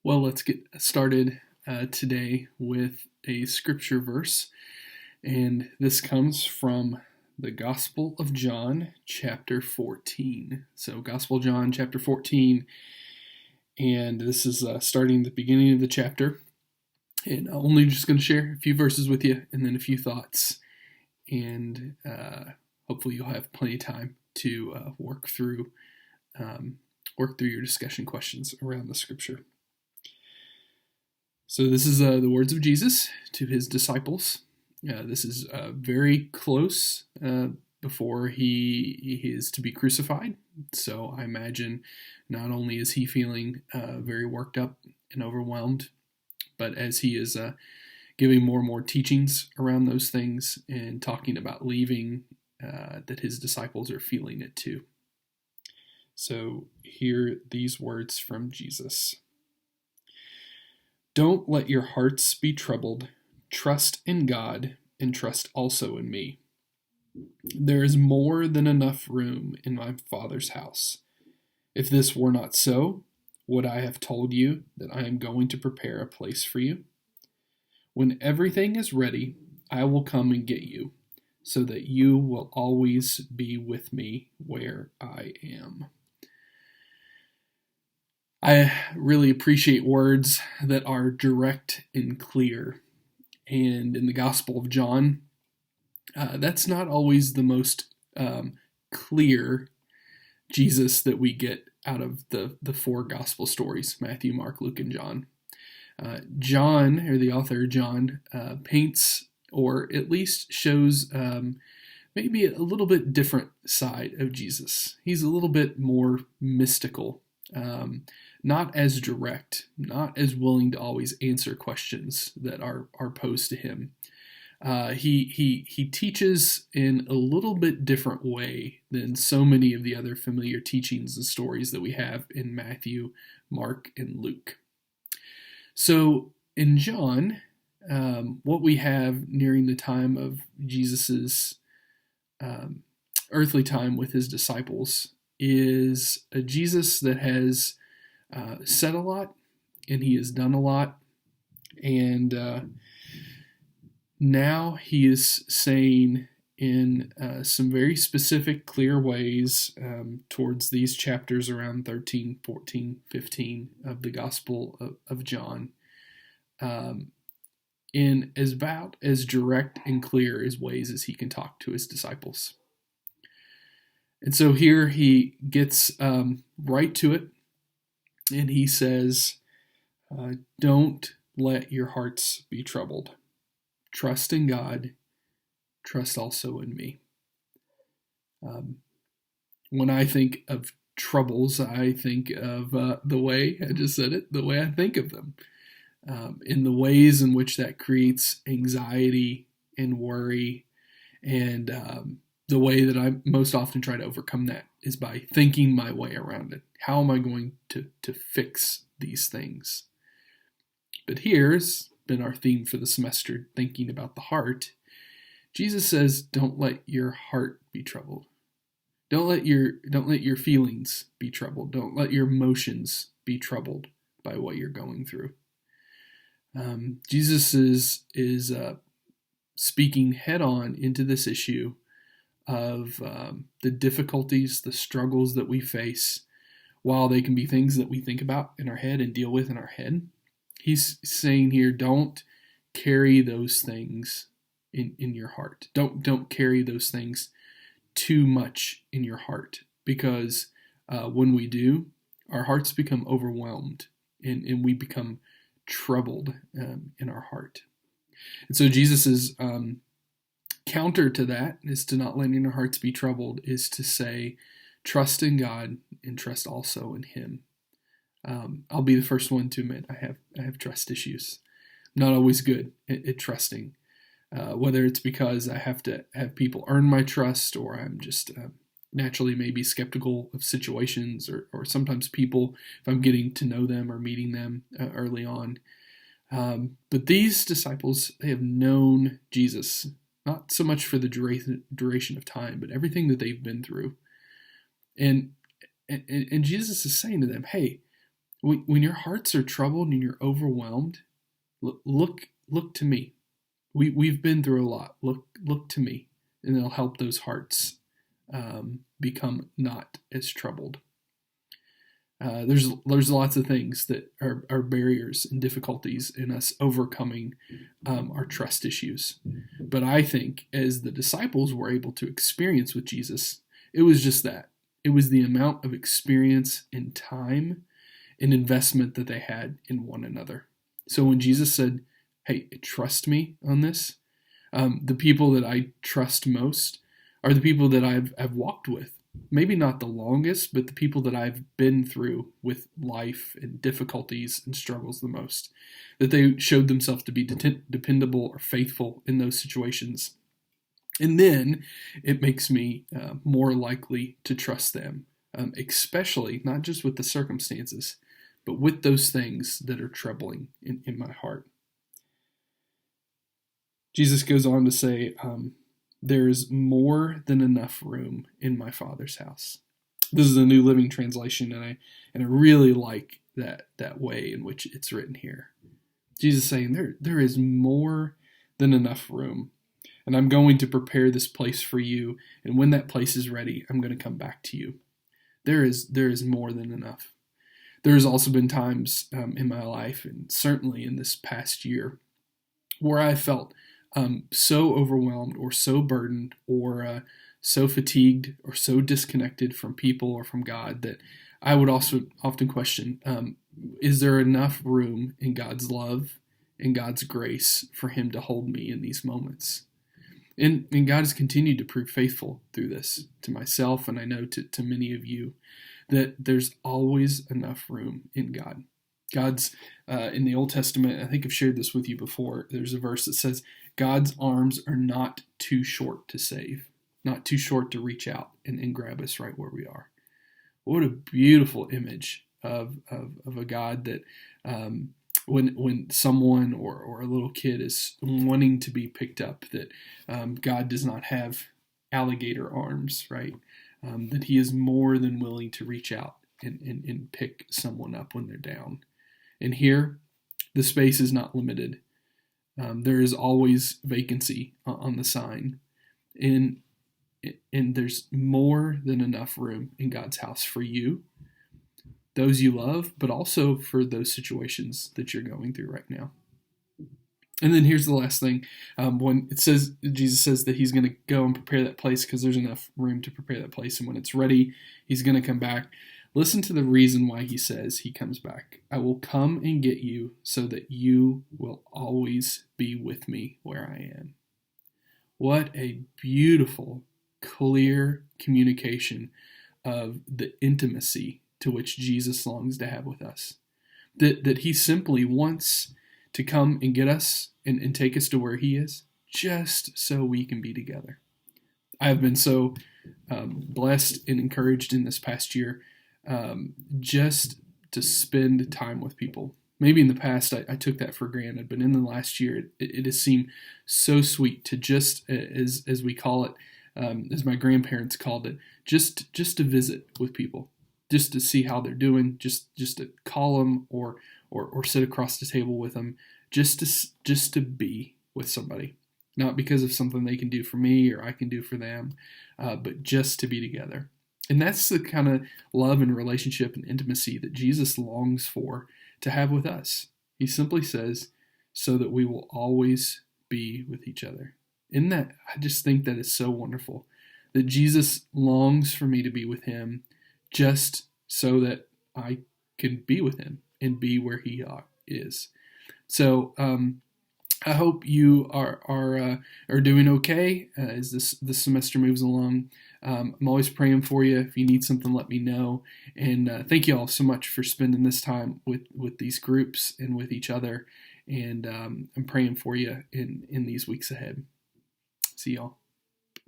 Well, let's get started today with a scripture verse, and this comes from the Gospel of John, chapter 14. So, Gospel of John, chapter 14, and this is starting at the beginning of the chapter. And I'm only just going to share a few verses with you and then a few thoughts, and hopefully you'll have plenty of time to work through your discussion questions around the scripture. So this is the words of Jesus to his disciples. This is very close before he is to be crucified. So I imagine not only is he feeling very worked up and overwhelmed, but as he is giving more and more teachings around those things and talking about leaving, that his disciples are feeling it too. So hear these words from Jesus. Don't let your hearts be troubled. Trust in God and trust also in me. There is more than enough room in my Father's house. If this were not so, would I have told you that I am going to prepare a place for you? When everything is ready, I will come and get you, so that you will always be with me where I am. I really appreciate words that are direct and clear. And in the Gospel of John, that's not always the most clear Jesus that we get out of the four Gospel stories, Matthew, Mark, Luke, and John. John, or the author John, paints or at least shows maybe a little bit different side of Jesus. He's a little bit more mystical. Not as direct, not as willing to always answer questions that are posed to him. He teaches in a little bit different way than so many of the other familiar teachings and stories that we have in Matthew, Mark, and Luke. So in John, what we have nearing the time of Jesus's earthly time with his disciples is a Jesus that has said a lot, and he has done a lot, and now he is saying in some very specific, clear ways towards these chapters around 13, 14, 15 of the Gospel of John, in as about as direct and clear as ways as he can talk to his disciples. And so here he gets right to it, and he says, don't let your hearts be troubled. Trust in God. Trust also in me. When I think of troubles, I think of the way, I just said it, the way I think of them. In the ways in which that creates anxiety and worry, and the way that I most often try to overcome that is by thinking my way around it. How am I going to fix these things? But here's been our theme for the semester, thinking about the heart. Jesus says, don't let your heart be troubled. Don't let your feelings be troubled. Don't let your emotions be troubled by what you're going through. Jesus is speaking head on into this issue of the difficulties, the struggles that we face. While they can be things that we think about in our head and deal with in our head, he's saying here, don't carry those things in your heart. Don't carry those things too much in your heart, because when we do, our hearts become overwhelmed and we become troubled in our heart. And so Jesus's counter to that is to not letting our hearts be troubled, is to say, trust in God and trust also in him. I'll be the first one to admit I have trust issues. I'm not always good at trusting, whether it's because I have to have people earn my trust, or I'm just naturally maybe skeptical of situations, or sometimes people, if I'm getting to know them or meeting them early on. But these disciples, they have known Jesus, not so much for the duration of time, but everything that they've been through. And Jesus is saying to them, hey, When your hearts are troubled and you're overwhelmed, look to me. We've been through a lot. Look to me, and it'll help those hearts become not as troubled. There's lots of things that are barriers and difficulties in us overcoming our trust issues. But I think as the disciples were able to experience with Jesus, it was just that. It was the amount of experience and time and investment that they had in one another. So when Jesus said, hey, trust me on this, the people that I trust most are the people that I've walked with. Maybe not the longest, but the people that I've been through with life and difficulties and struggles the most. That they showed themselves to be dependable or faithful in those situations. And then it makes me more likely to trust them, especially not just with the circumstances, but with those things that are troubling in my heart. Jesus goes on to say, there is more than enough room in my Father's house. This is a New Living Translation, and I really like that way in which it's written here. Jesus saying there is more than enough room, and I'm going to prepare this place for you, and when that place is ready, I'm going to come back to you. There is more than enough. There has also been times in my life, and certainly in this past year, where I felt so overwhelmed or so burdened or so fatigued or so disconnected from people or from God that I would also often question, is there enough room in God's love and God's grace for him to hold me in these moments? And God has continued to prove faithful through this to myself, and I know to many of you, that there's always enough room in God. God's, in the Old Testament, I think I've shared this with you before, there's a verse that says, God's arms are not too short to save, not too short to reach out and grab us right where we are. What a beautiful image of a God that when someone or a little kid is wanting to be picked up, that God does not have alligator arms, right? That he is more than willing to reach out and pick someone up when they're down. And here, the space is not limited. There is always vacancy on the sign. And there's more than enough room in God's house for you, those you love, but also for those situations that you're going through right now. And then here's the last thing. When it says, Jesus says that he's going to go and prepare that place because there's enough room to prepare that place. And when it's ready, he's going to come back. Listen to the reason why he says he comes back. I will come and get you so that you will always be with me where I am. What a beautiful, clear communication of the intimacy to which Jesus longs to have with us. That he simply wants to come and get us and take us to where he is, just so we can be together. I have been so blessed and encouraged in this past year just to spend time with people. Maybe in the past I took that for granted, but in the last year it has seemed so sweet to just, as we call it, as my grandparents called it, just to visit with people, just to see how they're doing, just to call them or sit across the table with them, just to be with somebody, not because of something they can do for me or I can do for them, but just to be together. And that's the kind of love and relationship and intimacy that Jesus longs for to have with us. He simply says, so that we will always be with each other. Isn't that, I just think that is so wonderful, that Jesus longs for me to be with him just so that I can be with him and be where he is. So I hope you are doing okay as this semester moves along. I'm always praying for you. If you need something, let me know. And thank you all so much for spending this time with these groups and with each other. And I'm praying for you in these weeks ahead. See y'all.